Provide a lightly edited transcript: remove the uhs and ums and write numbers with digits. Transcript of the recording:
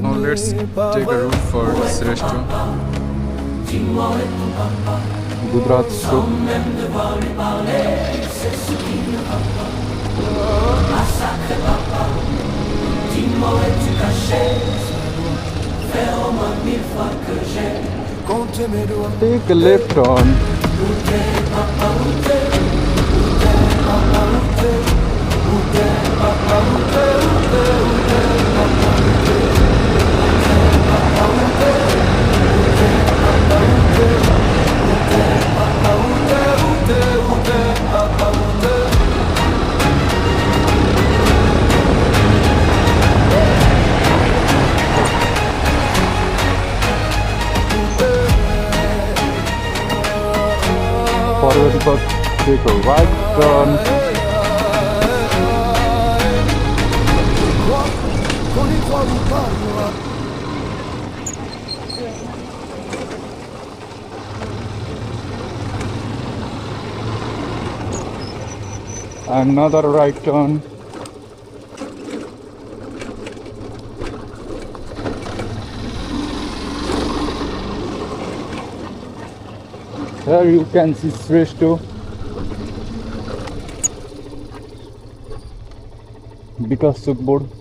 Now let's take a route for Sreshto. Gujarat soup. Take a left on. Forward but take a right turn. Another right turn. Here you can see Sreshto, Vikas Soup board.